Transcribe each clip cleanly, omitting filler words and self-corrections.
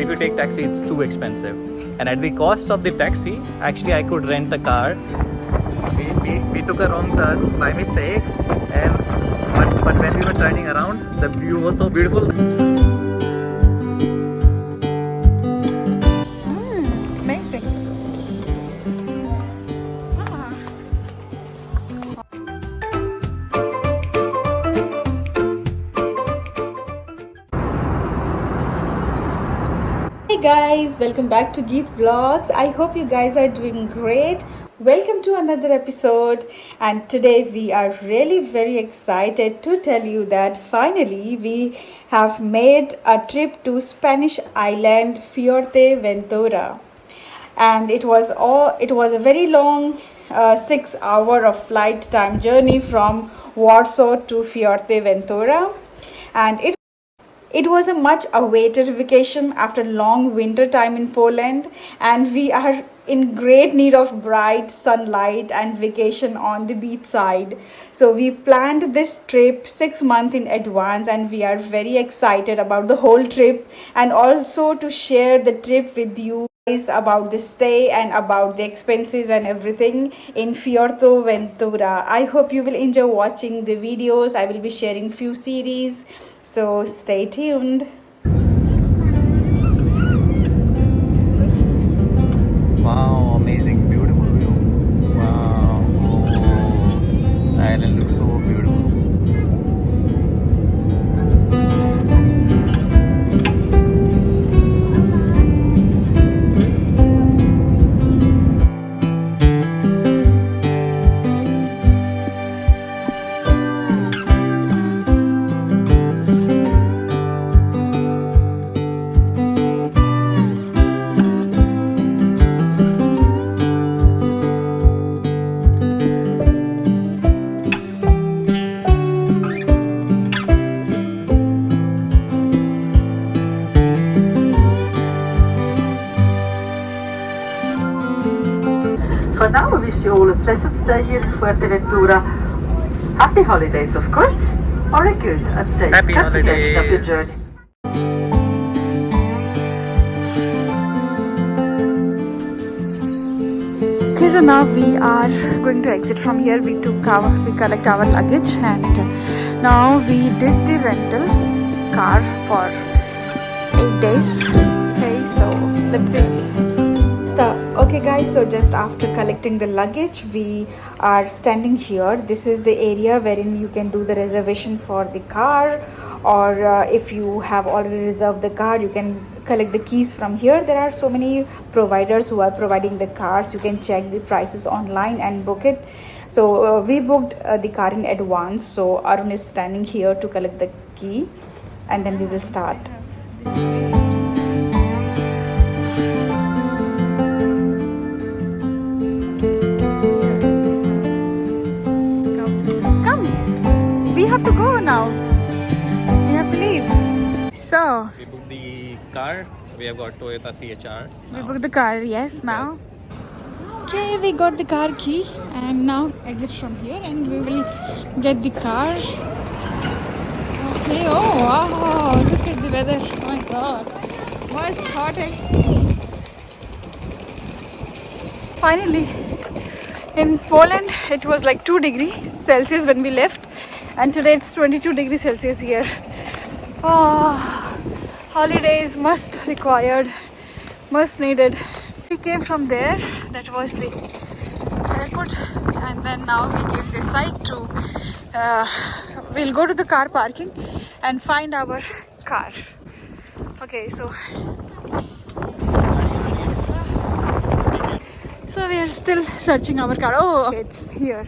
if you take taxi it's too expensive. And at the cost of the taxi, actually I could rent a car. We took a wrong turn by mistake, and but when we were turning around, the view was so beautiful. Amazing. Hey guys, welcome back to geetvlogs. I hope you guys are doing great. Welcome to another episode, and today we are really very excited to tell you that finally we have made a trip to Spanish island Fuerteventura. And it was a very long 6 hour of flight time journey from Warsaw to Fuerteventura, and it was a much awaited vacation after long winter time in Poland, and we are in great need of bright sunlight and vacation on the beach side. So we planned this trip 6 months in advance, and we are very excited about the whole trip and also to share the trip with you guys about the stay and about the expenses and everything in Fuerteventura. I hope you will enjoy watching the videos. I will be sharing few series. So stay tuned. Wow, amazing, beautiful view. Wow, oh, the island looks so beautiful. For now, we wish you all a pleasant stay here in Fuerteventura. Happy holidays, of course, or a good and safe Happy continuation of your holidays. journey. Okay, so now we are going to exit from here. We collect our luggage, and now we did the rental car for 8 days. Okay, so let's see. Okay guys, so just after collecting the luggage, we are standing here. This is the area wherein you can do the reservation for the car, or if you have already reserved the car, you can collect the keys from here. There are so many providers who are providing the cars. You can check the prices online and book it. So we booked the car in advance, so Arun is standing here to collect the key, and then we will start. We have to go now. We have to leave. So We booked the car. We have got Toyota CHR. we booked the car, yes, now. Okay, we got the car key, and now exit from here, and we will get the car. Okay, oh wow, look at the weather. Oh my god, why is it hot? Finally, in Poland, it was like 2 degrees Celsius when we left, and today it's 22 degrees Celsius here. Oh, holidays must required, must needed. We came from there, that was the airport, and then now we came this side to, we'll go to the car parking and find our car. Okay, so we are still searching our car. Oh, it's here.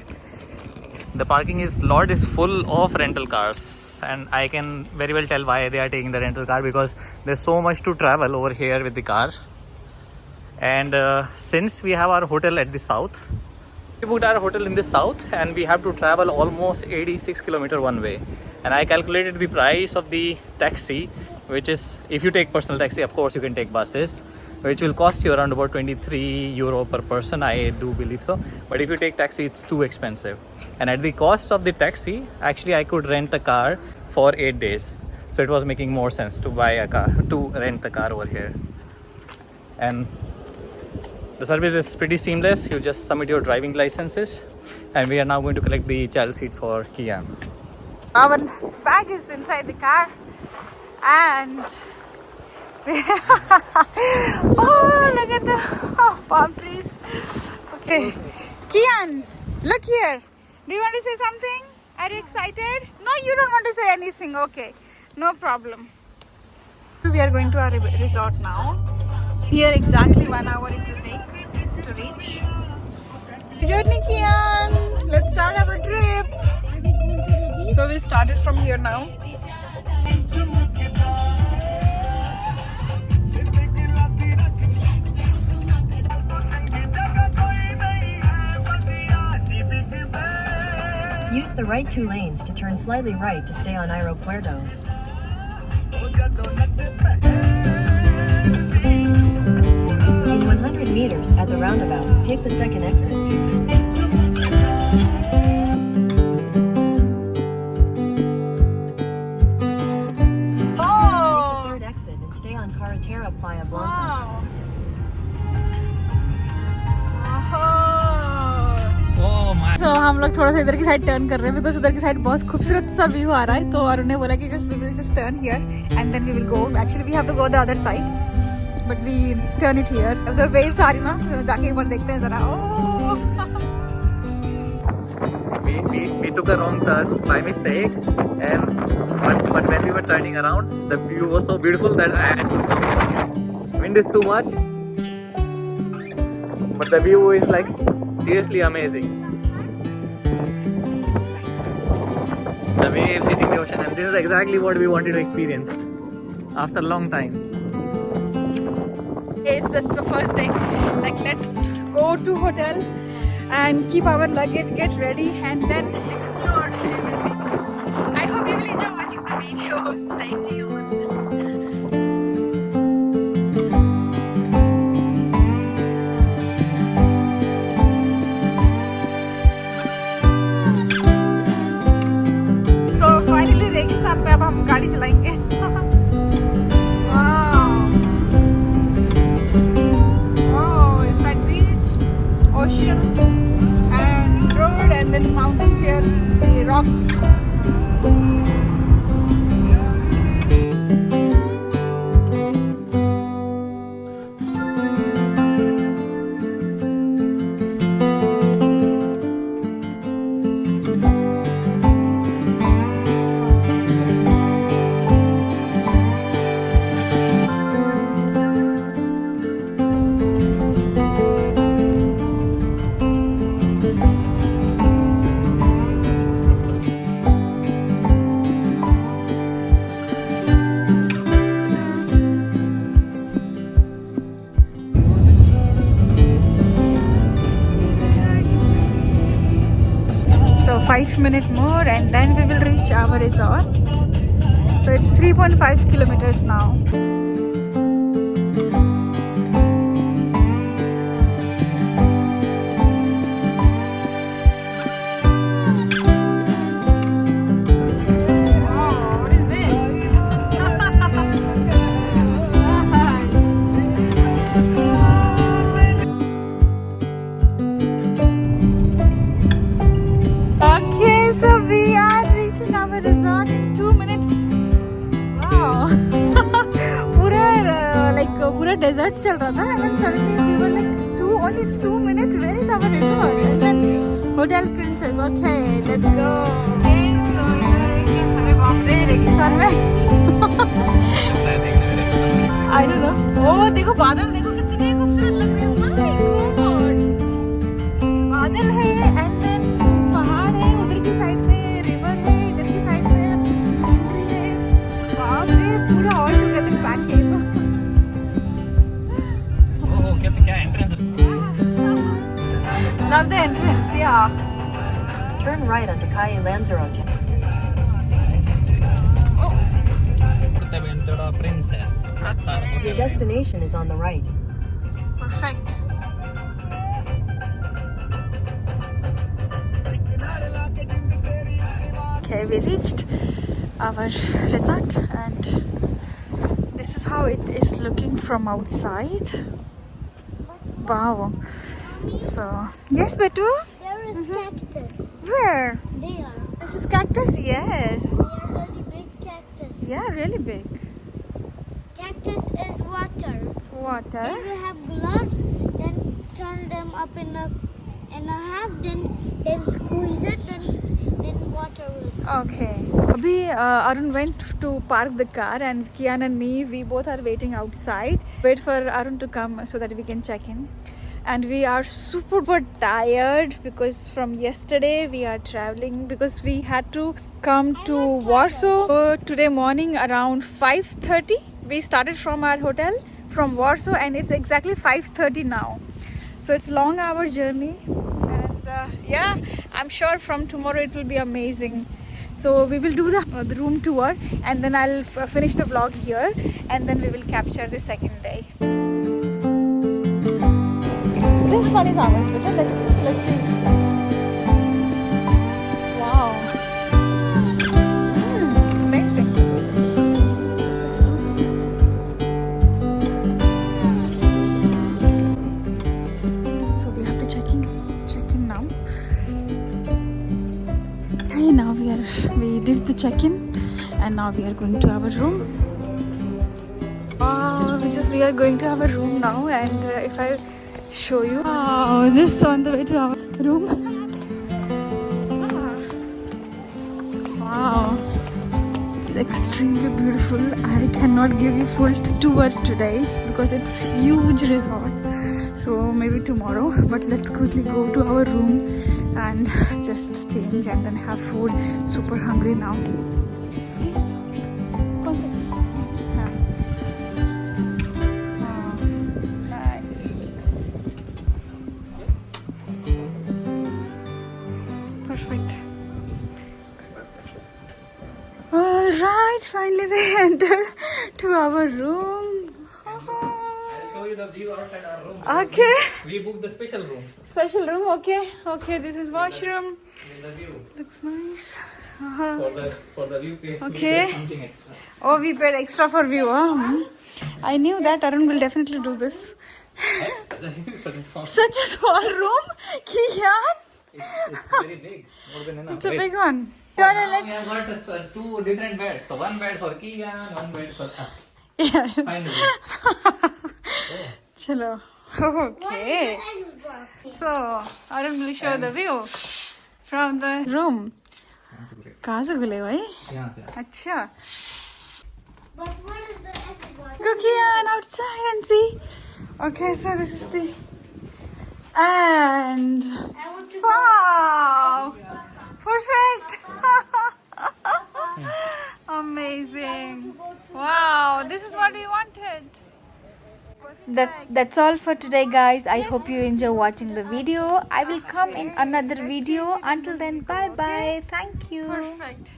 The parking lot is full of rental cars, and I can very well tell why they are taking the rental car, because there's so much to travel over here with the car. And since we have our hotel at the south, we booked our hotel in the south, and we have to travel almost 86 kilometers one way. And I calculated the price of the taxi, which is, if you take personal taxi, of course you can take buses, which will cost you around about 23 euro per person, I do believe so. But if you take taxi, it's too expensive. And at the cost of the taxi, actually I could rent a car for 8 days. So it was making more sense to buy a car, to rent the car over here. And the service is pretty seamless. You just submit your driving licenses, and we are now going to collect the child seat for Kian. Our bag is inside the car, and oh, look at the palm trees. Okay, Kian, look here. Do you want to say something? Are you excited? No, you don't want to say anything. Okay, no problem. We are going to our resort now. Here exactly 1 hour it will take to reach. Journey, Kian. Let's start our trip. So we started from here now. Use the right 2 lanes to turn slightly right to stay on Aeropuerto. In 100 meters at the roundabout, take the second exit. Oh! Third exit and stay on Carretera Playa Blanca. Wow! Oh my! So हम लोग थोड़ा सा इधर की side turn कर रहे हैं because उधर की साइड बहुत खूबसूरत सा व्यू आ रहा है. तो अरुण ने बोला कि just we will just turn here and then we will go. Actually we have to go the other side but we turn it here. उधर वेव्स आ रही ना, तो जाके एक बार देखते हैं जरा. We took a wrong turn by mistake, and but when we were turning around, the view was so beautiful that I had to stop. Wind is too much, but the view is like seriously amazing. The waves hitting the ocean, and this is exactly what we wanted to experience after a long time. Yes, this is the first day. Like, let's go to hotel and keep our luggage, get ready, and then explore everything. I hope you will enjoy watching the video. Stay tuned. So finally, रेगिस्तान पे अब हम गाड़ी चलाएंगे. Ocean and road and then mountains here, the rocks. So 5 minutes more and then we will reach our resort. So it's 3.5 kilometers now. Our resort in 2 minutes. Wow. पूरा desert चल रहा था and then suddenly we were like only it's 2 minutes. Where is our resort? And then Hotel Princess. Okay, let's go. Okay, so अरे बाप रे रेगिस्तान में. I don't know. Oh देखो बादल देखो कितने खूबसूरत लग रहे हैं. My God. बादल है and then पहाड़ है उधर की साइड में. Love the entrance, yeah. Turn right onto Calle Lanzarote. Fuerteventura Princess. That's our hotel. Your destination is on the right. Perfect. Okay, we reached our resort, and this is how it is looking from outside. Wow. So yes, Betu. There is cactus. Where? There. This is cactus. Yes. They are very big cactus. Yeah, really big. Cactus is water. Water. If you have gloves, then turn them up in a half, then squeeze it, then water will come. Okay. Abhi, Arun went to park the car, and Kian and me, we both are waiting outside. Wait for Arun to come so that we can check in. And we are super tired because from yesterday we are traveling, because we had to come to Warsaw. So today morning around 5:30 we started from our hotel from Warsaw, and it's exactly 5:30 now. So it's long hour journey, and yeah, I'm sure from tomorrow it will be amazing. So we will do the room tour, and then I'll finish the vlog here, and then we will capture the second day. This one is ours, but let's see. Wow. Amazing. Looks good. So we have to check in now. Okay, now we did the check-in, and now we are going to our room. Wow, we are going to our room now, and if I show you, wow, just on the way to our room. Wow, it's extremely beautiful. I cannot give you full tour today because it's huge resort, so maybe tomorrow, but let's quickly go to our room and just change and then have food. Super hungry now. Alright, finally we enter to our room. I'll show you the view outside our room. Okay. We booked the special room. Special room, okay. Okay, this is washroom. The view. Looks nice. For the view, we Okay. paid something extra. Oh, we paid extra for view. Huh? I knew that Arun will definitely do this. Such a small room, Kian. It's very big, more than enough. It's a Wait. big one. Now Let's. we have got two different beds. So one bed for Kian, one bed for us. Yeah. Finally. Chalo. Okay. So, Arun will show the view from the room. कहाँ से खुले भाई? यहाँ से. अच्छा. But what is the Xbox? Go Kian outside and see. Okay, so this is the and wow, perfect. Amazing. Wow, this is what we wanted. That's all for today, guys. I hope you enjoy watching the video. I will come in another video. Until then, bye bye. Thank you. Perfect.